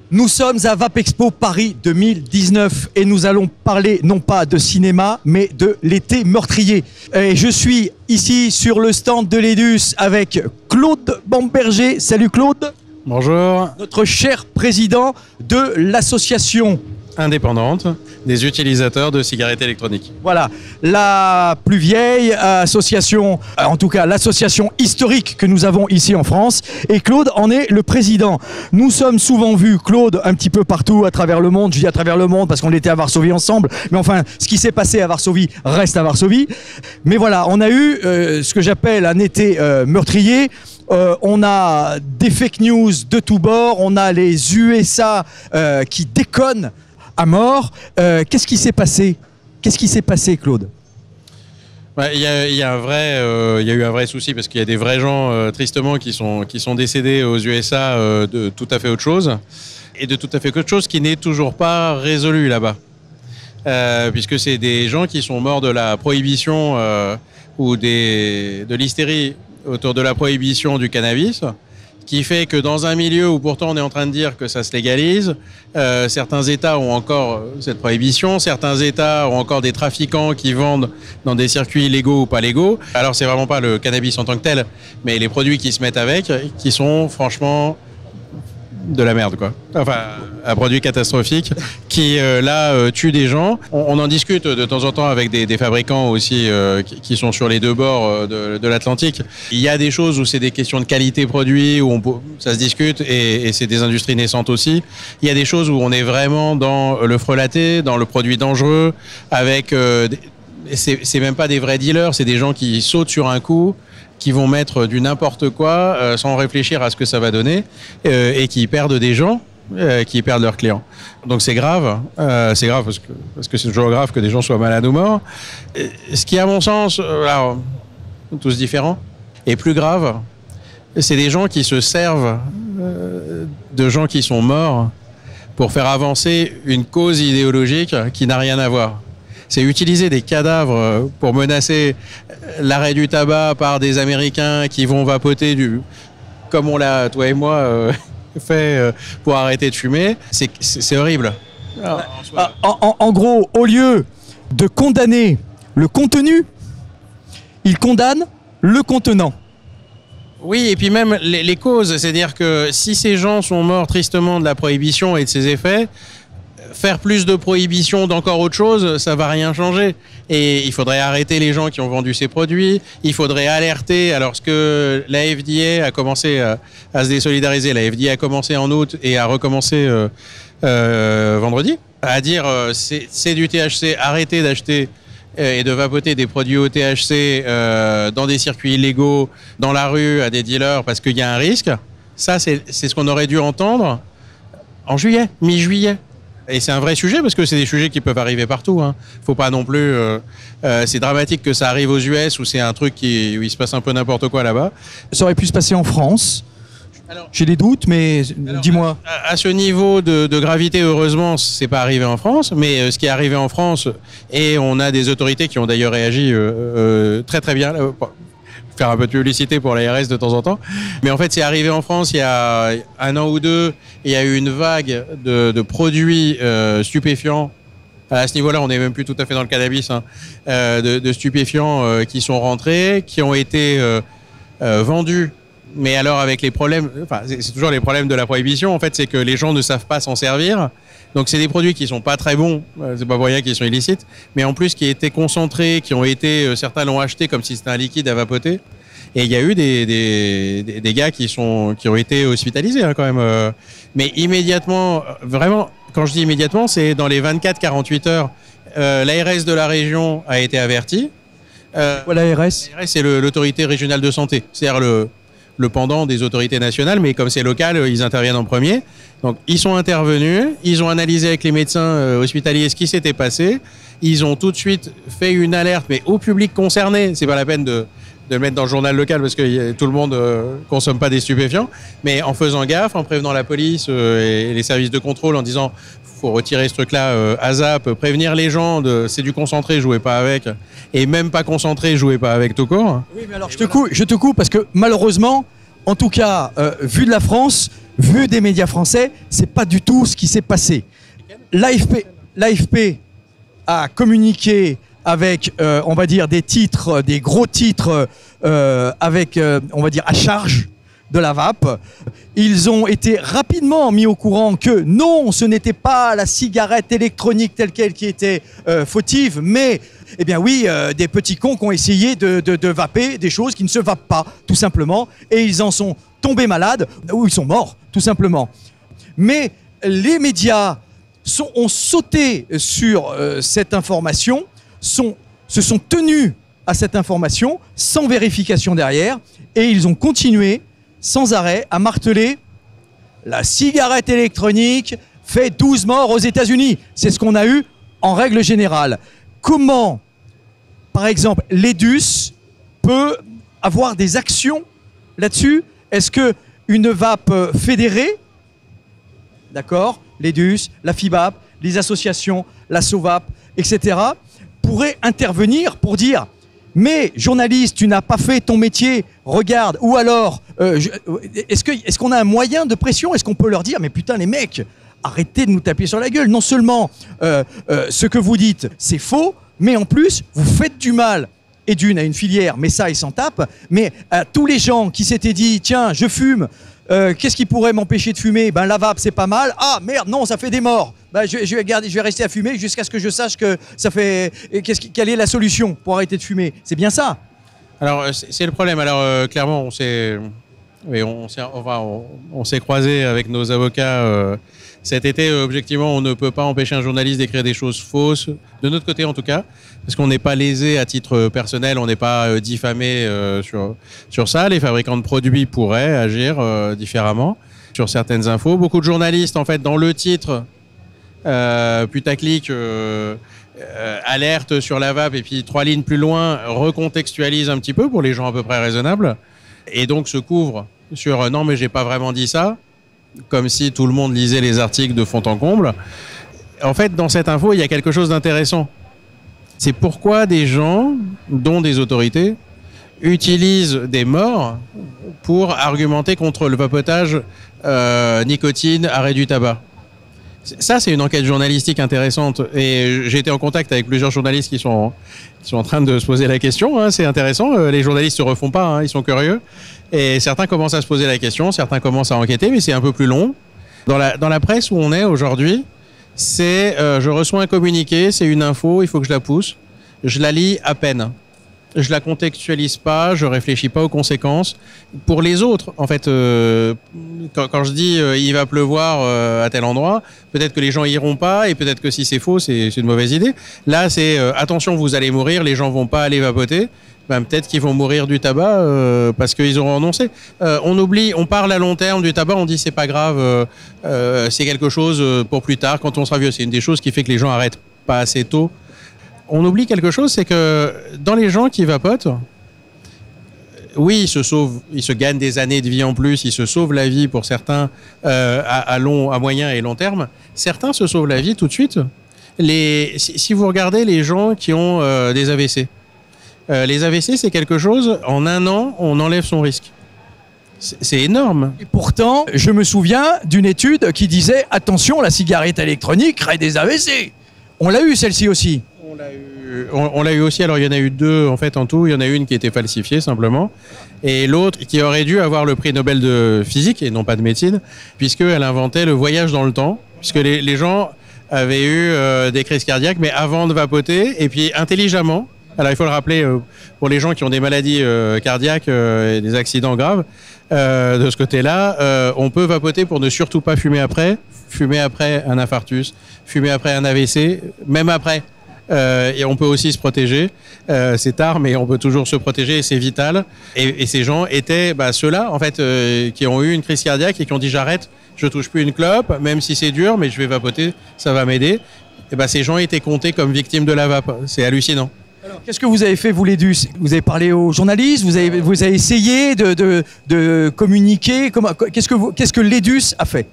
Nous sommes à Vapexpo Paris 2019 et nous allons parler non pas de cinéma mais de l'été meurtrier. Et je suis ici sur le stand de l'Edus avec Claude Bamberger. Salut Claude. Bonjour. Notre cher président de l'association indépendante des utilisateurs de cigarettes électroniques. Voilà, la plus vieille association, en tout cas l'association historique que nous avons ici en France, et Claude en est le président. Nous sommes souvent vus, Claude, un petit peu partout à travers le monde. Je dis à travers le monde parce qu'on était à Varsovie ensemble, mais enfin, ce qui s'est passé à Varsovie reste à Varsovie. Mais voilà, on a eu ce que j'appelle un été meurtrier. On a des fake news de tous bords, on a les USA qui déconnent à mort. Qu'est-ce qui s'est passé? Qu'est-ce qui s'est passé, Claude? Il y a eu un vrai souci parce qu'il y a des vrais gens, tristement, qui sont décédés aux USA de tout à fait autre chose. Et de tout à fait autre chose qui n'est toujours pas résolu là-bas. Puisque c'est des gens qui sont morts de la prohibition ou de l'hystérie autour de la prohibition du cannabis, qui fait que dans un milieu où pourtant on est en train de dire que ça se légalise, certains États ont encore cette prohibition, certains États ont encore des trafiquants qui vendent dans des circuits légaux ou pas légaux. Alors c'est vraiment pas le cannabis en tant que tel, mais les produits qui se mettent avec, qui sont franchement de la merde, quoi. Enfin, un produit catastrophique qui, là, tue des gens. On en discute de temps en temps avec des fabricants aussi qui sont sur les deux bords de l'Atlantique. Il y a des choses où c'est des questions de qualité produit, où ça se discute, et c'est des industries naissantes aussi. Il y a des choses où on est vraiment dans le frelaté, dans le produit dangereux, avec... c'est même pas des vrais dealers, c'est des gens qui sautent sur un coup, qui vont mettre du n'importe quoi sans réfléchir à ce que ça va donner et qui perdent des gens, qui perdent leurs clients. Donc c'est grave parce que c'est toujours grave que des gens soient malades ou morts. Ce qui, à mon sens, alors, tous différents, est plus grave, c'est des gens qui se servent de gens qui sont morts pour faire avancer une cause idéologique qui n'a rien à voir. C'est utiliser des cadavres pour menacer l'arrêt du tabac par des Américains qui vont vapoter comme on l'a, toi et moi, fait pour arrêter de fumer. C'est horrible. En gros, au lieu de condamner le contenu, ils condamnent le contenant. Oui, et puis même les causes. C'est-à-dire que si ces gens sont morts tristement de la prohibition et de ses effets, faire plus de prohibition d'encore autre chose, ça va rien changer. Et il faudrait arrêter les gens qui ont vendu ces produits. Il faudrait alerter. Alors, ce que la FDA a commencé à se désolidariser, la FDA a commencé en août et a recommencé vendredi, à dire c'est du THC, arrêtez d'acheter et de vapoter des produits au THC dans des circuits illégaux, dans la rue, à des dealers, parce qu'il y a un risque. Ça, c'est ce qu'on aurait dû entendre en juillet, mi-juillet. Et c'est un vrai sujet parce que c'est des sujets qui peuvent arriver partout. Faut pas non plus. C'est dramatique que ça arrive aux US où c'est un truc où il se passe un peu n'importe quoi là-bas. Ça aurait pu se passer en France. J'ai des doutes, mais dis-moi. À ce niveau de gravité, heureusement, c'est pas arrivé en France. Mais ce qui est arrivé en France, et on a des autorités qui ont d'ailleurs réagi très très bien. Faire un peu de publicité pour l'ARS de temps en temps. Mais en fait, c'est arrivé en France il y a un an ou deux. Il y a eu une vague de produits stupéfiants. À ce niveau-là, on n'est même plus tout à fait dans le cannabis, de stupéfiants qui sont rentrés, qui ont été vendus. Mais alors avec les problèmes, enfin c'est toujours les problèmes de la prohibition. En fait, c'est que les gens ne savent pas s'en servir. Donc c'est des produits qui sont pas très bons, c'est pas pour rien qu'ils sont illicites, mais en plus qui étaient concentrés, qui ont été, certains l'ont acheté comme si c'était un liquide à vapoter. Et il y a eu des gars qui ont été hospitalisés quand même. Mais immédiatement, vraiment, quand je dis immédiatement, c'est dans les 24-48 heures, l'ARS de la région a été avertie. L'ARS, l'ARS, c'est l'autorité régionale de santé, c'est-à-dire le pendant des autorités nationales, mais comme c'est local, ils interviennent en premier. Donc, ils sont intervenus, ils ont analysé avec les médecins hospitaliers ce qui s'était passé. Ils ont tout de suite fait une alerte, mais au public concerné. C'est pas la peine de le mettre dans le journal local parce que tout le monde consomme pas des stupéfiants. Mais en faisant gaffe, en prévenant la police et les services de contrôle, en disant faut retirer ce truc-là ASAP, prévenir les gens c'est du concentré, jouez pas avec. Et même pas concentré, jouez pas avec tout court. Oui, mais alors je te coupe parce que malheureusement, En tout cas, vu de la France, vu des médias français, c'est pas du tout ce qui s'est passé. L'AFP a communiqué avec, on va dire, des titres, des gros titres, avec, on va dire, à charge de la VAP. Ils ont été rapidement mis au courant que non, ce n'était pas la cigarette électronique telle qu'elle qui était fautive, mais, eh bien oui, des petits cons qui ont essayé de vaper des choses qui ne se vapent pas, tout simplement, et ils en sont tombés malades, ou ils sont morts, tout simplement. Mais les médias ont sauté sur cette information, se sont tenus à cette information, sans vérification derrière, et ils ont continué sans arrêt à marteler la cigarette électronique fait 12 morts aux États-Unis. C'est ce qu'on a eu en règle générale. Comment, par exemple, l'EDUS peut avoir des actions là-dessus? Est-ce qu'une VAP fédérée, d'accord, l'EDUS, la FIBAP, les associations, la SOVAP, etc., pourrait intervenir pour dire « Mais, journaliste, tu n'as pas fait ton métier, regarde », ou alors, est-ce qu'on a un moyen de pression? Est-ce qu'on peut leur dire « Mais putain, les mecs, arrêtez de nous taper sur la gueule. Non seulement ce que vous dites, c'est faux, mais en plus, vous faites du mal. » Et d'une à une filière, mais ça, ils s'en tapent. Mais à tous les gens qui s'étaient dit « Tiens, je fume, qu'est-ce qui pourrait m'empêcher de fumer? Ben, la vape, c'est pas mal. Ah, merde, non, ça fait des morts. Ben, je vais rester à fumer jusqu'à ce que je sache que ça fait... Quelle est la solution pour arrêter de fumer? C'est bien ça. » Alors, c'est le problème. Alors, clairement, on s'est croisés avec nos avocats cet été. Objectivement, on ne peut pas empêcher un journaliste d'écrire des choses fausses, de notre côté en tout cas, parce qu'on n'est pas lésé à titre personnel, on n'est pas diffamé sur ça. Les fabricants de produits pourraient agir différemment sur certaines infos. Beaucoup de journalistes, en fait, dans le titre, putaclic, alerte sur la vape, et puis 3 lignes plus loin, recontextualisent un petit peu pour les gens à peu près raisonnables, et donc se couvrent sur non mais j'ai pas vraiment dit ça, comme si tout le monde lisait les articles de fond en comble. En fait, dans cette info, il y a quelque chose d'intéressant. C'est pourquoi des gens, dont des autorités, utilisent des morts pour argumenter contre le vapotage, nicotine, arrêt du tabac. Ça, c'est une enquête journalistique intéressante. Et j'ai été en contact avec plusieurs journalistes qui sont en train de se poser la question. Hein. C'est intéressant. Les journalistes se refont pas, hein. Ils sont curieux. Et certains commencent à se poser la question, certains commencent à enquêter, mais c'est un peu plus long. Dans la presse où on est aujourd'hui, c'est je reçois un communiqué, c'est une info, il faut que je la pousse. Je la lis à peine. Je la contextualise pas, je réfléchis pas aux conséquences. Pour les autres, en fait, quand je dis il va pleuvoir à tel endroit, peut-être que les gens iront pas, et peut-être que si c'est faux, c'est une mauvaise idée. Là, c'est attention, vous allez mourir, les gens vont pas aller vapoter. Ben, peut-être qu'ils vont mourir du tabac parce qu'ils auront renoncé. On oublie, on parle à long terme du tabac, on dit c'est pas grave, c'est quelque chose pour plus tard, quand on sera vieux. C'est une des choses qui fait que les gens arrêtent pas assez tôt. On oublie quelque chose, c'est que dans les gens qui vapotent, oui, ils se sauvent, ils se gagnent des années de vie en plus, ils se sauvent la vie pour certains à moyen et long terme. Certains se sauvent la vie tout de suite. Si vous regardez les gens qui ont des AVC, les AVC, c'est quelque chose, en 1 an, on enlève son risque. C'est énorme. Et pourtant, je me souviens d'une étude qui disait « Attention, la cigarette électronique crée des AVC ». On l'a eu, celle-ci aussi. On l'a eu aussi. Alors, il y en a eu 2, en fait, en tout. Il y en a une qui était falsifiée, simplement. Et l'autre qui aurait dû avoir le prix Nobel de physique, et non pas de médecine, puisqu'elle inventait le voyage dans le temps. Puisque les gens avaient eu des crises cardiaques, mais avant de vapoter, et puis intelligemment. Alors, il faut le rappeler, pour les gens qui ont des maladies cardiaques et des accidents graves, de ce côté-là, on peut vapoter pour ne surtout pas fumer après un infarctus, fumer après un AVC, même après. Et on peut aussi se protéger. C'est tard, mais on peut toujours se protéger et c'est vital. Et ces gens étaient ceux-là, en fait, qui ont eu une crise cardiaque et qui ont dit j'arrête, je touche plus une clope, même si c'est dur, mais je vais vapoter, ça va m'aider. Et ces gens étaient comptés comme victimes de la vape. C'est hallucinant. Alors, qu'est-ce que vous avez fait, vous, l'EDUS? Vous avez parlé aux journalistes, vous avez essayé de communiquer. Qu'est-ce que l'EDUS a fait?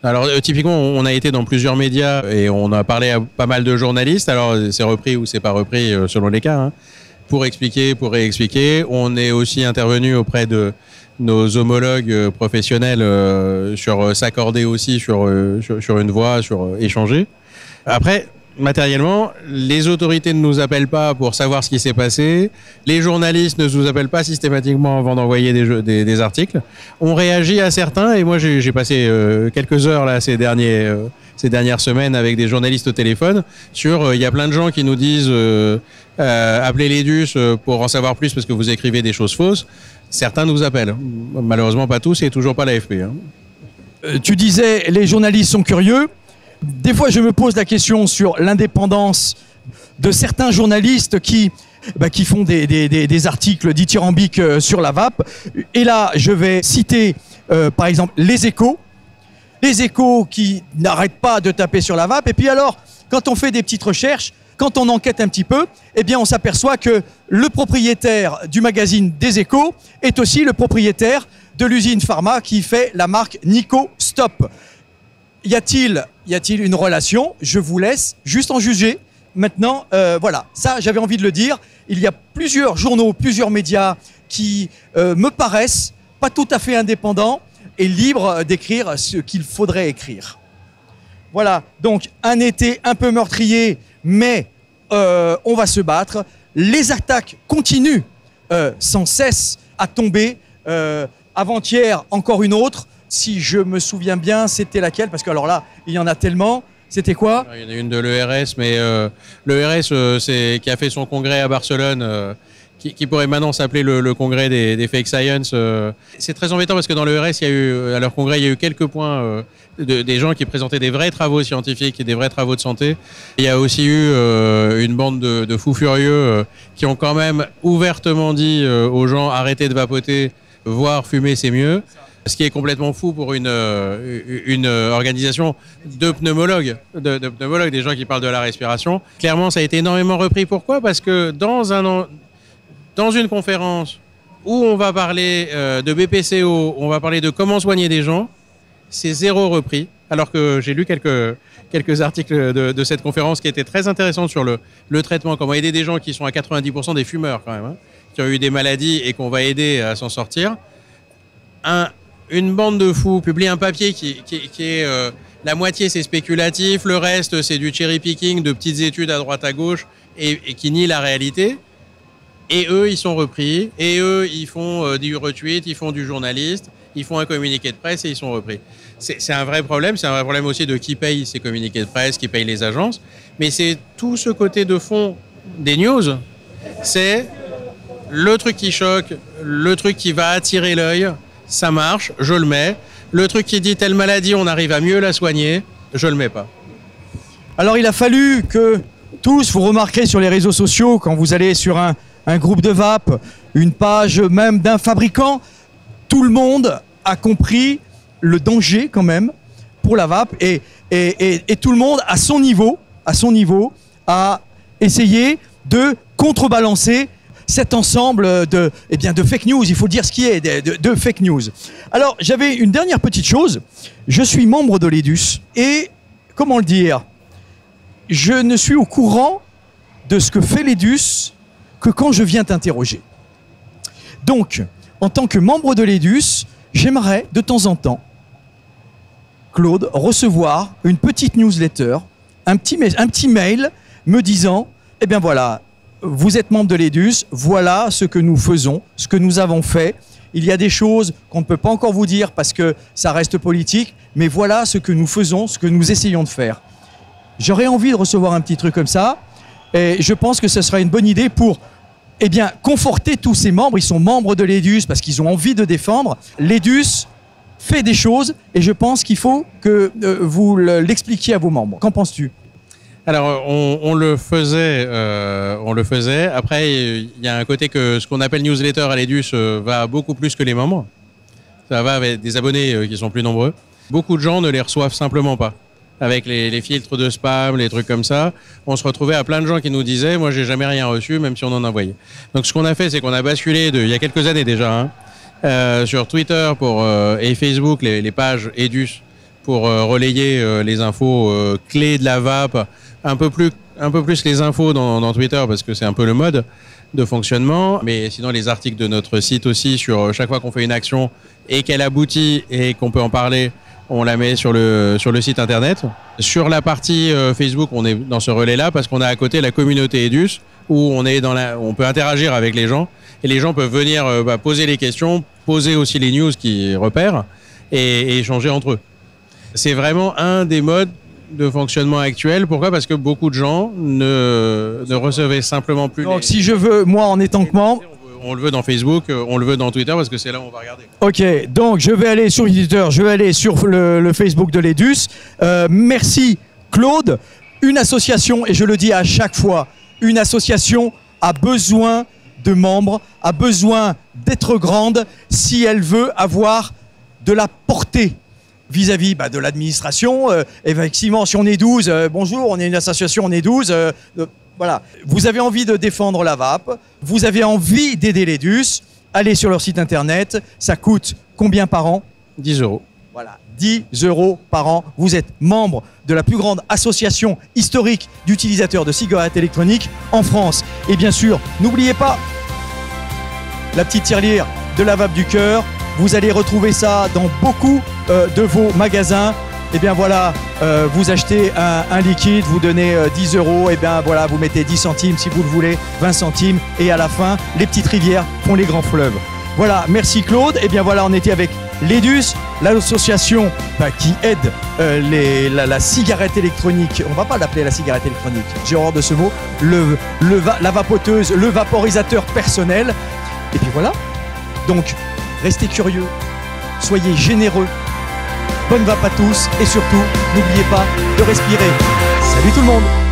Alors, typiquement, on a été dans plusieurs médias et on a parlé à pas mal de journalistes. Alors, c'est repris ou c'est pas repris selon les cas. Hein. pour expliquer, pour réexpliquer. On est aussi intervenu auprès de nos homologues professionnels sur s'accorder aussi sur une voie, sur échanger. Après, matériellement, les autorités ne nous appellent pas pour savoir ce qui s'est passé. Les journalistes ne nous appellent pas systématiquement avant d'envoyer des articles. On réagit à certains et moi j'ai passé quelques heures là ces dernières semaines avec des journalistes au téléphone sur il y a plein de gens qui nous disent appelez l'EDUS pour en savoir plus parce que vous écrivez des choses fausses. Certains nous appellent. Malheureusement pas tous et toujours pas l'AFP. Tu disais les journalistes sont curieux. Des fois, je me pose la question sur l'indépendance de certains journalistes qui font des articles dithyrambiques sur la VAP. Et là, je vais citer, par exemple, Les Échos. Les Échos qui n'arrêtent pas de taper sur la VAP. Et puis alors, quand on fait des petites recherches, quand on enquête un petit peu, eh bien, on s'aperçoit que le propriétaire du magazine des Échos est aussi le propriétaire de l'usine pharma qui fait la marque Nico Stop. Y a-t-il une relation? Je vous laisse juste en juger. Maintenant, voilà, ça j'avais envie de le dire. Il y a plusieurs journaux, plusieurs médias qui me paraissent pas tout à fait indépendants et libres d'écrire ce qu'il faudrait écrire. Voilà, donc un été un peu meurtrier, mais on va se battre. Les attaques continuent sans cesse à tomber. Avant-hier, encore une autre. Si je me souviens bien, c'était laquelle? Parce que alors là, il y en a tellement. C'était quoi? Il y en a une de l'ERS, mais l'ERS qui a fait son congrès à Barcelone, qui pourrait maintenant s'appeler le congrès des fake science. C'est très embêtant parce que dans l'ERS, à leur congrès, il y a eu quelques points des gens qui présentaient des vrais travaux scientifiques et des vrais travaux de santé. Il y a aussi eu une bande de fous furieux qui ont quand même ouvertement dit aux gens arrêtez de vapoter, voire fumer c'est mieux. Ce qui est complètement fou pour une organisation de pneumologues, des gens qui parlent de la respiration. Clairement, ça a été énormément repris. Pourquoi? Parce que dans une conférence où on va parler de BPCO, on va parler de comment soigner des gens, c'est zéro repris. Alors que j'ai lu quelques articles de cette conférence qui étaient très intéressants sur le traitement, comment aider des gens qui sont à 90% des fumeurs quand même, qui ont eu des maladies et qu'on va aider à s'en sortir. Une bande de fous publie un papier qui est la moitié c'est spéculatif, le reste c'est du cherry picking, de petites études à droite à gauche et qui nie la réalité. Et eux ils sont repris, et eux ils font du retweet, ils font du journaliste, ils font un communiqué de presse et ils sont repris. C'est un vrai problème, c'est un vrai problème aussi de qui paye ces communiqués de presse, qui paye les agences, mais c'est tout ce côté de fond des news, c'est le truc qui choque, le truc qui va attirer l'œil. Ça marche, je le mets. Le truc qui dit telle maladie, on arrive à mieux la soigner, je le mets pas. Alors il a fallu que tous, vous remarquerez sur les réseaux sociaux, quand vous allez sur un groupe de vape, une page même d'un fabricant, tout le monde a compris le danger quand même pour la vape et tout le monde à son niveau a essayé de contrebalancer cet ensemble de fake news, il faut dire ce qui est, de fake news. Alors, j'avais une dernière petite chose. Je suis membre de l'EDUS et, comment le dire, je ne suis au courant de ce que fait l'EDUS que quand je viens t'interroger. Donc, en tant que membre de l'EDUS, j'aimerais de temps en temps, Claude, recevoir une petite newsletter, un petit mail me disant, eh bien voilà, vous êtes membre de l'EDUS, voilà ce que nous faisons, ce que nous avons fait. Il y a des choses qu'on ne peut pas encore vous dire parce que ça reste politique, mais voilà ce que nous faisons, ce que nous essayons de faire. J'aurais envie de recevoir un petit truc comme ça et je pense que ce sera une bonne idée pour conforter tous ces membres. Ils sont membres de l'EDUS parce qu'ils ont envie de défendre. L'EDUS fait des choses et je pense qu'il faut que vous l'expliquiez à vos membres. Qu'en penses-tu ? Alors, on le faisait. Après, il y a un côté que ce qu'on appelle newsletter à l'EDUS va beaucoup plus que les membres. Ça va avec des abonnés qui sont plus nombreux. Beaucoup de gens ne les reçoivent simplement pas. Avec les filtres de spam, les trucs comme ça, on se retrouvait à plein de gens qui nous disaient « Moi, j'ai jamais rien reçu, même si on en envoyait. » Donc, ce qu'on a fait, c'est qu'on a basculé il y a quelques années déjà, sur Twitter et Facebook, les pages EDUS, pour relayer les infos clés de la vape, un peu plus les infos dans Twitter parce que c'est un peu le mode, de fonctionnement. Mais sinon, les articles de notre site aussi, sur chaque fois qu'on fait une action et qu'elle aboutit et qu'on peut en parler, on la met sur le site internet. Sur la partie Facebook, on est dans ce relais-là parce qu'on a à côté la communauté EDUS où on peut interagir avec les gens et les gens peuvent venir poser les questions, poser aussi les news qu'ils repèrent et échanger entre eux. C'est vraiment un des modes de fonctionnement actuel. Pourquoi ? Parce que beaucoup de gens ne recevaient simplement plus. Donc si je veux, moi en étant que membre, on le veut dans Facebook, on le veut dans Twitter parce que c'est là où on va regarder. Ok, donc je vais aller sur Twitter, je vais aller sur le Facebook de l'EDUS. Merci Claude. Une association, et je le dis à chaque fois, une association a besoin de membres, a besoin d'être grande si elle veut avoir de la portée vis-à-vis de l'administration. Effectivement, si on est 12, bonjour, on est une association, on est 12. Voilà. Vous avez envie de défendre la VAP, vous avez envie d'aider l'EDUS, allez sur leur site internet. Ça coûte combien par an ? 10 €. Voilà, 10 € par an. Vous êtes membre de la plus grande association historique d'utilisateurs de cigarettes électroniques en France. Et bien sûr, n'oubliez pas la petite tirelire de la VAP du cœur. Vous allez retrouver ça dans beaucoup de vos magasins. Et bien voilà, vous achetez un liquide, vous donnez 10 €, et bien voilà, vous mettez 10 centimes si vous le voulez, 20 centimes, et à la fin, les petites rivières font les grands fleuves. Voilà, merci Claude. Et bien voilà, on était avec l'EDUS, l'association qui aide la cigarette électronique. On va pas l'appeler la cigarette électronique, j'ai horreur de ce mot. La vapoteuse, le vaporisateur personnel. Et puis voilà, donc restez curieux, soyez généreux. Bonne vape à tous et surtout, n'oubliez pas de respirer. Salut tout le monde!